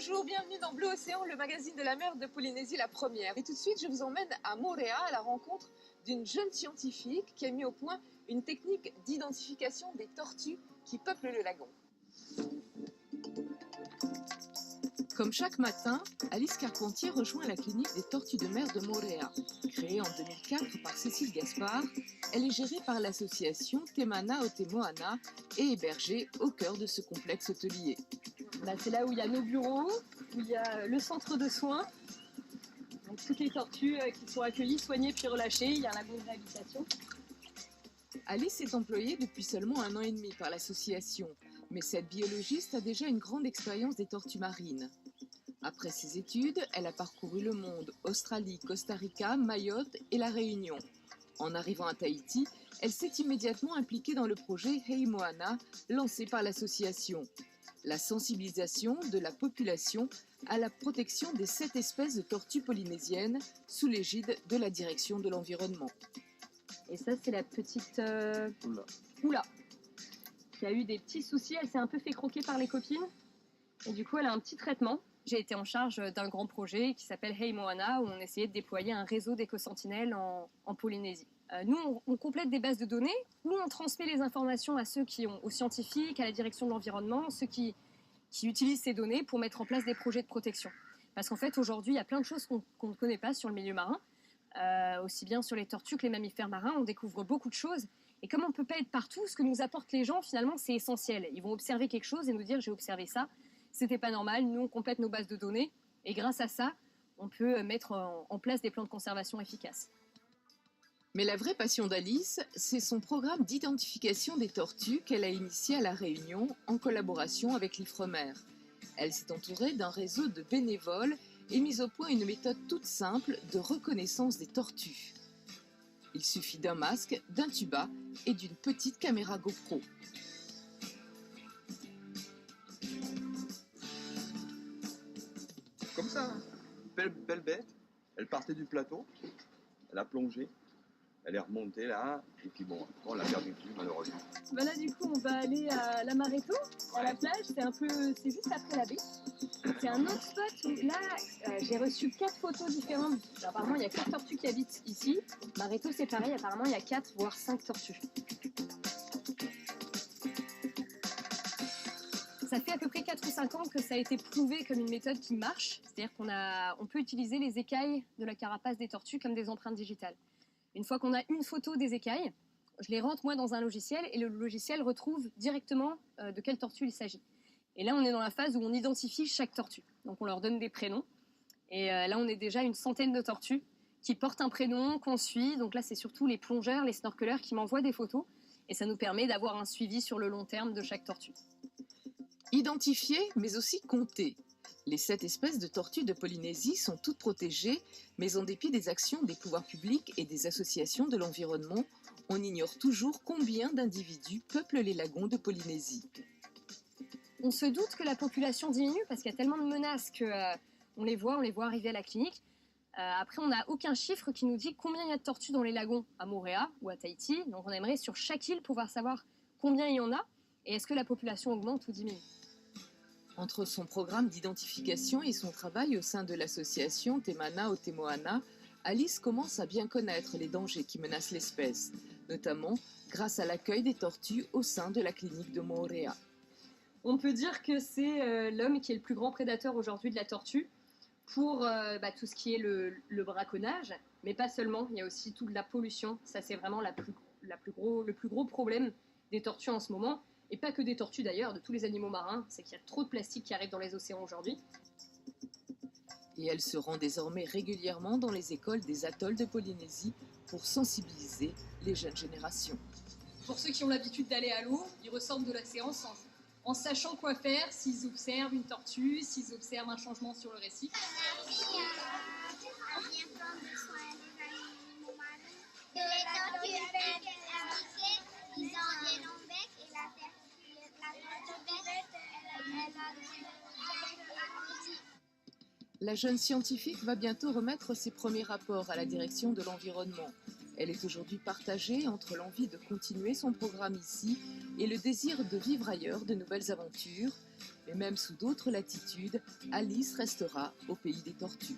Bonjour, bienvenue dans Bleu Océan, le magazine de la mer de Polynésie, la première. Et tout de suite, je vous emmène à Moorea à la rencontre d'une jeune scientifique qui a mis au point une technique d'identification des tortues qui peuplent le lagon. Comme chaque matin, Alice Carpentier rejoint la clinique des tortues de mer de Moorea. Créée en 2004 par Cécile Gaspard, elle est gérée par l'association Te Mana o Te Moana et hébergée au cœur de ce complexe hôtelier. C'est là où il y a nos bureaux, où il y a le centre de soins. Donc toutes les tortues qui sont accueillies, soignées puis relâchées. Il y a un lagon de réhabilitation. Alice est employée depuis seulement 1 an et demi par l'association, mais cette biologiste a déjà une grande expérience des tortues marines. Après ses études, elle a parcouru le monde, Australie, Costa Rica, Mayotte et La Réunion. En arrivant à Tahiti, elle s'est immédiatement impliquée dans le projet Hei Moana, lancé par l'association. La sensibilisation de la population à la protection des 7 espèces de tortues polynésiennes sous l'égide de la direction de l'environnement. Et ça, c'est la petite Oula, qui a eu des petits soucis. Elle s'est un peu fait croquer par les copines. Et du coup, elle a un petit traitement. J'ai été en charge d'un grand projet qui s'appelle Hei Moana, où on essayait de déployer un réseau d'éco-sentinelles en Polynésie. Nous, on complète des bases de données où on transmet les informations à ceux aux scientifiques, à la direction de l'environnement, ceux qui utilisent ces données pour mettre en place des projets de protection. Parce qu'en fait, aujourd'hui, il y a plein de choses qu'on ne connaît pas sur le milieu marin, aussi bien sur les tortues que les mammifères marins. On découvre beaucoup de choses. Et comme on ne peut pas être partout, ce que nous apportent les gens, finalement, c'est essentiel. Ils vont observer quelque chose et nous dire « j'ai observé ça, c'était pas normal ». Nous, on complète nos bases de données et grâce à ça, on peut mettre en place des plans de conservation efficaces. Mais la vraie passion d'Alice, c'est son programme d'identification des tortues qu'elle a initié à La Réunion en collaboration avec l'Ifremer. Elle s'est entourée d'un réseau de bénévoles et mise au point une méthode toute simple de reconnaissance des tortues. Il suffit d'un masque, d'un tuba et d'une petite caméra GoPro. Comme ça, belle bête, elle partait du plateau, elle a plongé. Elle est remontée là, et puis bon, on l'a perdu de vue malheureusement. Là du coup on va aller à la Mareto, à la plage, c'est juste après la baie. C'est un autre spot où là j'ai reçu 4 photos différentes. Apparemment il y a 4 tortues qui habitent ici. Mareto c'est pareil, apparemment il y a 4 voire 5 tortues. Ça fait à peu près 4 ou 5 ans que ça a été prouvé comme une méthode qui marche. C'est-à-dire qu'on peut utiliser les écailles de la carapace des tortues comme des empreintes digitales. Une fois qu'on a une photo des écailles, je les rentre moi dans un logiciel et le logiciel retrouve directement de quelle tortue il s'agit. Et là, on est dans la phase où on identifie chaque tortue. Donc on leur donne des prénoms. Et là, on est déjà une centaine de tortues qui portent un prénom, qu'on suit. Donc là, c'est surtout les plongeurs, les snorkeleurs qui m'envoient des photos. Et ça nous permet d'avoir un suivi sur le long terme de chaque tortue. Identifier, mais aussi compter. Les 7 espèces de tortues de Polynésie sont toutes protégées, mais en dépit des actions des pouvoirs publics et des associations de l'environnement, on ignore toujours combien d'individus peuplent les lagons de Polynésie. On se doute que la population diminue parce qu'il y a tellement de menaces qu'on les voit arriver à la clinique. Après, on n'a aucun chiffre qui nous dit combien il y a de tortues dans les lagons à Moorea ou à Tahiti. Donc on aimerait sur chaque île pouvoir savoir combien il y en a et est-ce que la population augmente ou diminue. Entre son programme d'identification et son travail au sein de l'association Te Mana o Te Moana, Alice commence à bien connaître les dangers qui menacent l'espèce, notamment grâce à l'accueil des tortues au sein de la clinique de Moorea. On peut dire que c'est l'homme qui est le plus grand prédateur aujourd'hui de la tortue pour tout ce qui est le braconnage, mais pas seulement, il y a aussi toute la pollution. Ça, c'est vraiment le plus gros problème des tortues en ce moment. Et pas que des tortues d'ailleurs, de tous les animaux marins, c'est qu'il y a trop de plastique qui arrive dans les océans aujourd'hui. Et elle se rend désormais régulièrement dans les écoles des atolls de Polynésie pour sensibiliser les jeunes générations. Pour ceux qui ont l'habitude d'aller à l'eau, ils ressortent de la séance en sachant quoi faire s'ils observent une tortue, s'ils observent un changement sur le récif. Ils ont des longs becs et la La jeune scientifique va bientôt remettre ses premiers rapports à la direction de l'environnement. Elle est aujourd'hui partagée entre l'envie de continuer son programme ici et le désir de vivre ailleurs de nouvelles aventures. Mais même sous d'autres latitudes, Alice restera au pays des tortues.